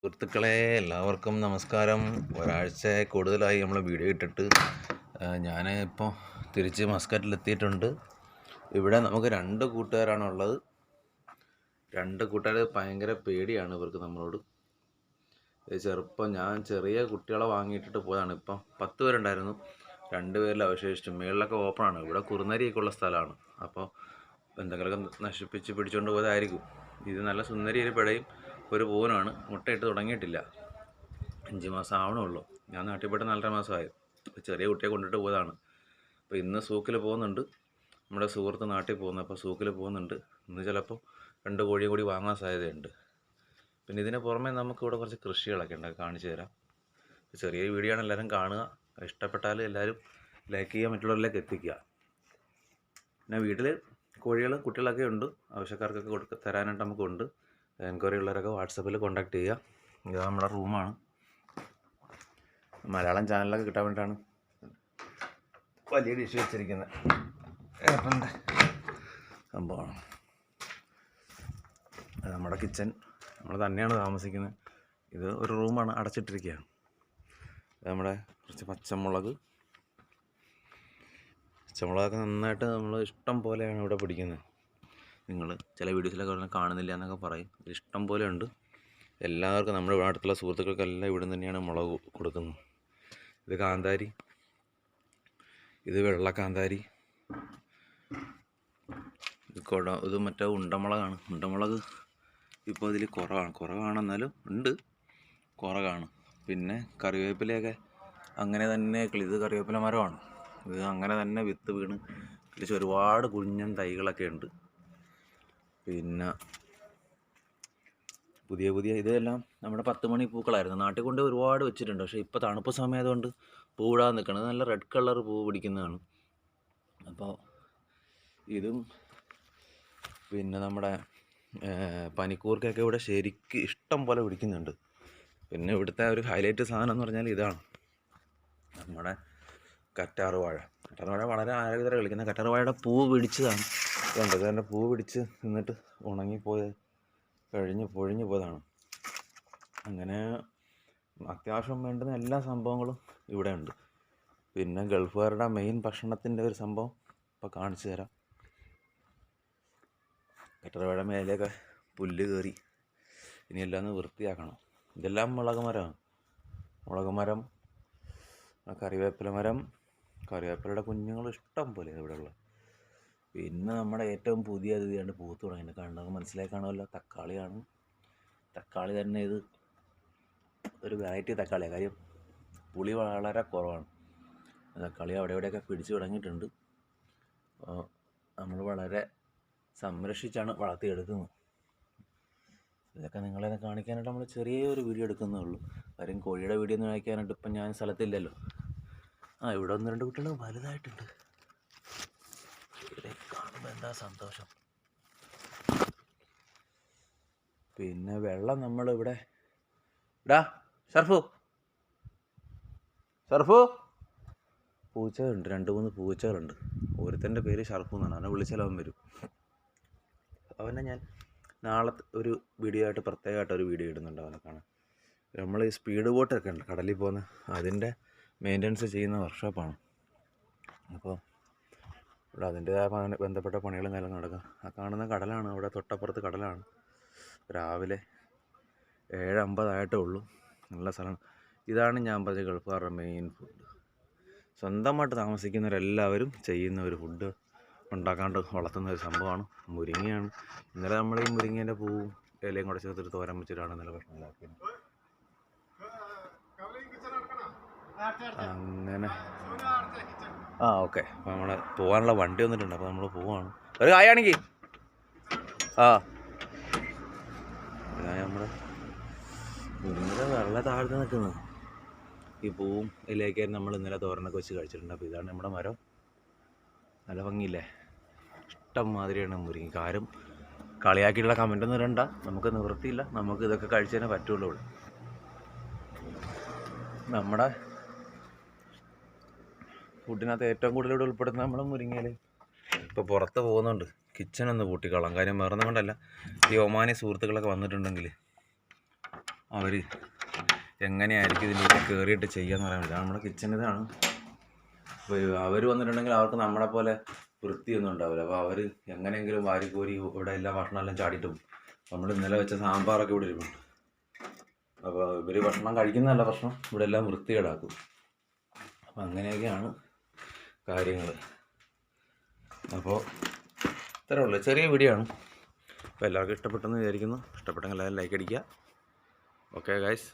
സുഹൃത്തുക്കളെ എല്ലാവർക്കും നമസ്കാരം. ഒരാഴ്ച കൂടുതലായി നമ്മൾ വീഡിയോ ഇട്ടിട്ട്. ഞാൻ ഇപ്പോൾ തിരിച്ച് മസ്കറ്റിലെത്തിയിട്ടുണ്ട്. ഇവിടെ നമുക്ക് 2 കൂട്ടുകാരാണുള്ളത്. 2 കൂട്ടുകാർ ഭയങ്കര പേടിയാണ് ഇവർക്ക് നമ്മളോട്. ഞാൻ ചെറിയ കുട്ടികളെ വാങ്ങിയിട്ടിട്ട് പോയതാണ്. ഇപ്പം 10 പേരുണ്ടായിരുന്നു, 2 പേരിൽ അവശേഷിച്ചു. മേളിലൊക്കെ ഓപ്പണാണ്. ഇവിടെ കുറുനരിയൊക്കെ ഉള്ള സ്ഥലമാണ്. അപ്പോൾ എന്തെങ്കിലുമൊക്കെ നശിപ്പിച്ച് പിടിച്ചുകൊണ്ട് പോയതായിരിക്കും. ഇത് നല്ല സുന്ദരി ഒരു പിടയും ഒരു പൂവനാണ്. മുട്ടയിട്ട് തുടങ്ങിയിട്ടില്ല, 5 മാസം ആവണുള്ളൂ. ഞാൻ നാട്ടിൽ പോയിട്ട് 4.5 മാസമായി. ചെറിയ കുട്ടിയെ കൊണ്ടിട്ട് പോയതാണ്. അപ്പോൾ ഇന്ന് സൂക്കിൽ പോകുന്നുണ്ട്. നമ്മുടെ സുഹൃത്ത് നാട്ടിൽ പോകുന്നു. അപ്പോൾ സൂക്കിൽ പോകുന്നുണ്ട്. ഇന്ന് ചിലപ്പോൾ 2 കോഴിയും കൂടി വാങ്ങാൻ സാധ്യതയുണ്ട്. പിന്നെ ഇതിന് പുറമെ നമുക്കിവിടെ കുറച്ച് കൃഷികളൊക്കെ ഉണ്ട്, കാണിച്ചു തരാം. ചെറിയ വീഡിയോ ആണ്, എല്ലാവരും കാണുക. ഇഷ്ടപ്പെട്ടാൽ എല്ലാവരും ലൈക്ക് ചെയ്യുക, മറ്റുള്ളവരിലേക്ക് എത്തിക്കുക. പിന്നെ വീട്ടിൽ കോഴികളും കുട്ടികളൊക്കെ ഉണ്ട്. ആവശ്യക്കാർക്കൊക്കെ തരാനായിട്ട് നമുക്കുണ്ട്. എൻക്വയറി ഉള്ളവരൊക്കെ വാട്സപ്പിൽ കോൺടാക്ട് ചെയ്യുക. ഇത് നമ്മുടെ റൂമാണ്. മലയാളം ചാനലൊക്കെ കിട്ടാൻ വേണ്ടിയിട്ടാണ് വലിയ ഡിഷ് വെച്ചിരിക്കുന്നത്. ഏട്ടൻ്റെ സംഭവമാണ്. അത് നമ്മുടെ കിച്ചൺ. നമ്മൾ തന്നെയാണ് താമസിക്കുന്നത്. ഇത് ഒരു റൂമാണ്, അടച്ചിട്ടിരിക്കുകയാണ്. നമ്മുടെ കുറച്ച് പച്ചമുളകൊക്കെ നന്നായിട്ട് നമ്മൾ ഇഷ്ടം പോലെയാണ് ഇവിടെ പിടിക്കുന്നത്. നിങ്ങൾ ചില വീഡിയോസിലൊക്കെ കാണുന്നില്ല എന്നൊക്കെ പറയും. ഇഷ്ടം പോലെ ഉണ്ട്. എല്ലാവർക്കും നമ്മുടെ ഇവിടെ അടുത്തുള്ള സുഹൃത്തുക്കൾക്കെല്ലാം ഇവിടെ തന്നെയാണ് മുളക് കൊടുക്കുന്നത്. ഇത് കാന്താരി, ഇത് വെള്ളക്കാന്താരി, ഇത് മറ്റേ ഉണ്ടമുളകാണ്. ഉണ്ടമുളക് ഇപ്പോൾ ഇതിൽ കുറവാണെന്നാലും ഉണ്ട്, കുറവാണ്. പിന്നെ കറിവേപ്പിലയൊക്കെ അങ്ങനെ തന്നെ. ഇത് കറിവേപ്പില മരമാണ്. ഇത് അങ്ങനെ തന്നെ വിത്ത് വീണ് കിളിച്ച് ഒരുപാട് കുഞ്ഞൻ തൈകളൊക്കെ ഉണ്ട്. പിന്നെ പുതിയ ഇതെല്ലാം നമ്മുടെ 10 മണി പൂക്കളായിരുന്നു. നാട്ടിൽ കൊണ്ട് ഒരുപാട് വെച്ചിട്ടുണ്ട്. പക്ഷേ ഇപ്പോൾ തണുപ്പ് സമയമായതുകൊണ്ട് പൂവിടാൻ നിൽക്കുന്നത്. നല്ല റെഡ് കളർ പൂ പിടിക്കുന്നതാണ്. അപ്പോൾ ഇതും പിന്നെ നമ്മുടെ പനിക്കൂർക്കൊക്കെ ഇവിടെ ശരിക്ക് ഇഷ്ടം പോലെ പിടിക്കുന്നുണ്ട്. പിന്നെ ഇവിടുത്തെ ഒരു ഹൈലൈറ്റ് സാധനം എന്ന് പറഞ്ഞാൽ ഇതാണ് നമ്മുടെ കറ്റാർവാഴ. വളരെ ആരോഗ്യത്തോടെ കളിക്കുന്ന കറ്റാർവാഴയുടെ പൂ പിടിച്ചതാണ്. കണ്ടത് തന്നെ, പൂ പിടിച്ച് നിന്നിട്ട് ഉണങ്ങിപ്പോയി പൊഴിഞ്ഞു പോയതാണ്. അങ്ങനെ അത്യാവശ്യം വേണ്ടുന്ന എല്ലാ സംഭവങ്ങളും ഇവിടെ ഉണ്ട്. പിന്നെ ഗൾഫുകാരുടെ മെയിൻ ഭക്ഷണത്തിൻ്റെ ഒരു സംഭവം ഇപ്പോൾ കാണിച്ചു തരാം. കറ്റാർവാഴ മേലെയൊക്കെ പുല്ല് കയറി, ഇനിയെല്ലാം ഒന്ന് വൃത്തിയാക്കണം. ഇതെല്ലാം മുളക് മരം, കറിവേപ്പില മരം. കറിവേപ്പിലയുടെ കുഞ്ഞുങ്ങൾ ഇഷ്ടം പോലെ ഇവിടെ ഉള്ളത്. പിന്നെ നമ്മുടെ ഏറ്റവും പുതിയ അതിഥിയാണ് പൂത്ത് തുടങ്ങിയത്. കണ്ടത് മനസ്സിലായി കാണുമല്ലോ, തക്കാളിയാണ്. തക്കാളി തന്നെ ഇത് ഒരു വെറൈറ്റി തക്കാളിയാണ്. കാര്യം പുളി വളരെ കുറവാണ്. തക്കാളി അവിടെ ഇവിടെയൊക്കെ പിടിച്ചു തുടങ്ങിയിട്ടുണ്ട്. നമ്മൾ വളരെ സംരക്ഷിച്ചാണ് വളർത്തിയെടുക്കുന്നത്. ഇതൊക്കെ നിങ്ങളെ കാണിക്കാനായിട്ട് നമ്മൾ ചെറിയൊരു വീഡിയോ എടുക്കുന്നേ ഉള്ളൂ. കാര്യം കോഴിയുടെ വീഡിയോ ഒന്നും അയക്കാനായിട്ട് ഇപ്പം ഞാൻ സ്ഥലത്തില്ലല്ലോ. ഇവിടെ 1-2 കുട്ടികൾ വലുതായിട്ടുണ്ട്. ഇവിടെ കാണുമ്പോൾ എന്താ സന്തോഷം. പിന്നെ വെള്ളം നമ്മളിവിടെ ഷർഫു പൂച്ചകളുണ്ട്. 2-3 പൂച്ചകളുണ്ട്. ഒരുത്തൻ്റെ പേര് ഷർഫു എന്നാണ്. അവനെ വിളിച്ചാൽ അവൻ വരും. അവനെ ഞാൻ നാളെ ഒരു വീഡിയോ ആയിട്ട് പ്രത്യേകമായിട്ട് ഒരു വീഡിയോ ഇടുന്നുണ്ട്. അവനെ കാണാൻ. നമ്മൾ ഈ സ്പീഡ് ബോട്ടൊക്കെ ഉണ്ട് കടലിൽ പോകുന്ന, അതിൻ്റെ മെയിൻ്റനൻസ് ചെയ്യുന്ന വർക്ക്ഷോപ്പാണ്. അപ്പോൾ ഇവിടെ അതിൻ്റേതായ ബന്ധപ്പെട്ട പണികളും കാര്യം നടക്കുക. ആ കാണുന്ന കടലാണ്. അവിടെ തൊട്ടപ്പുറത്ത് കടലാണ്. രാവിലെ 7:50 ആയിട്ടേ ഉള്ളൂ. നല്ല സ്ഥലമാണ്. ഇതാണ് ഞാൻ പറഞ്ഞ ഗൾഫുകാരുടെ മെയിൻ ഫുഡ്. സ്വന്തമായിട്ട് താമസിക്കുന്നവരെല്ലാവരും ചെയ്യുന്ന ഒരു ഫുഡ് ഉണ്ടാക്കാണ്ട് വളർത്തുന്ന ഒരു സംഭവമാണ് മുരിങ്ങയാണ്. ഇന്നലെ നമ്മൾ ഈ മുരിങ്ങേൻ്റെ പൂവും ഇലയും കൂടെ ചേർത്തിട്ട് തോരൻ വെച്ചിട്ടാണ് ഇന്നലെ ഭക്ഷണം ഉണ്ടാക്കിയത്. അങ്ങനെ ഓക്കെ. അപ്പോൾ നമ്മൾ പോകാനുള്ള വണ്ടി വന്നിട്ടുണ്ട്. അപ്പോൾ നമ്മൾ പോവാണ്. ഒരു കായാണെങ്കിൽ നമ്മൾ മുരിങ്ങ വെള്ളം താഴ്ത്ത് നിൽക്കുന്നത്. ഈ പൂവും ഇലയൊക്കെയായിരുന്നു നമ്മൾ ഇന്നലെ തോരനൊക്കെ വെച്ച് കഴിച്ചിട്ടുണ്ട്. അപ്പോൾ ഇതാണ് നമ്മുടെ മരം. നല്ല ഭംഗിയില്ലേ? ഇഷ്ടം മാതിരിയാണ് മുരിങ്ങ. ആരും കളിയാക്കിയിട്ടുള്ള കമൻറ്റൊന്നും ഇടണ്ട. നമുക്ക് നിവൃത്തിയില്ല. നമുക്ക് ഇതൊക്കെ കഴിച്ചതിനെ പറ്റുള്ളൂ. ഇവിടെ നമ്മുടെ ഫുഡിനകത്ത് ഏറ്റവും കൂടുതൽ ഇവിടെ ഉൾപ്പെടുന്ന നമ്മുടെ മുരിങ്ങയിൽ. ഇപ്പോൾ പുറത്ത് പോകുന്നുണ്ട്, കിച്ചണൊന്ന് കൂട്ടിക്കളാം. കാര്യം വേറെ കൊണ്ടല്ല, ഈ ഒമാനി സുഹൃത്തുക്കളൊക്കെ വന്നിട്ടുണ്ടെങ്കിൽ അവർ എങ്ങനെയായിരിക്കും ഇതിൻ്റെ കയറിയിട്ട് ചെയ്യാന്ന് പറയാൻ പറ്റില്ല. നമ്മുടെ കിച്ചൺ ഇതാണ്. അപ്പോൾ അവർ വന്നിട്ടുണ്ടെങ്കിൽ അവർക്ക് നമ്മളെ പോലെ വൃത്തിയൊന്നും ഉണ്ടാവില്ല. അപ്പോൾ അവർ എങ്ങനെയെങ്കിലും വാരിക്കോരി ഇവിടെ എല്ലാം ഭക്ഷണമെല്ലാം ചാടിയിട്ട് പോകും. നമ്മൾ ഇന്നലെ വെച്ച സാമ്പാറൊക്കെ ഇവിടെ ഇരിക്കും. അപ്പോൾ ഇവർ ഭക്ഷണം കഴിക്കുന്നതല്ല പ്രശ്നം, ഇവിടെ എല്ലാം വൃത്തികേടാക്കും. അപ്പോൾ അങ്ങനെയൊക്കെയാണ് കാര്യങ്ങൾ. അപ്പോൾ ഇത്രയേ ഉള്ളൂ, ചെറിയ വീഡിയോ ആണ്. അപ്പോൾ എല്ലാവർക്കും ഇഷ്ടപ്പെട്ടെന്ന് വിചാരിക്കുന്നു. ഇഷ്ടപ്പെട്ടെങ്കിൽ എല്ലാവരും ലൈക്ക് അടിക്കുക. Okay guys.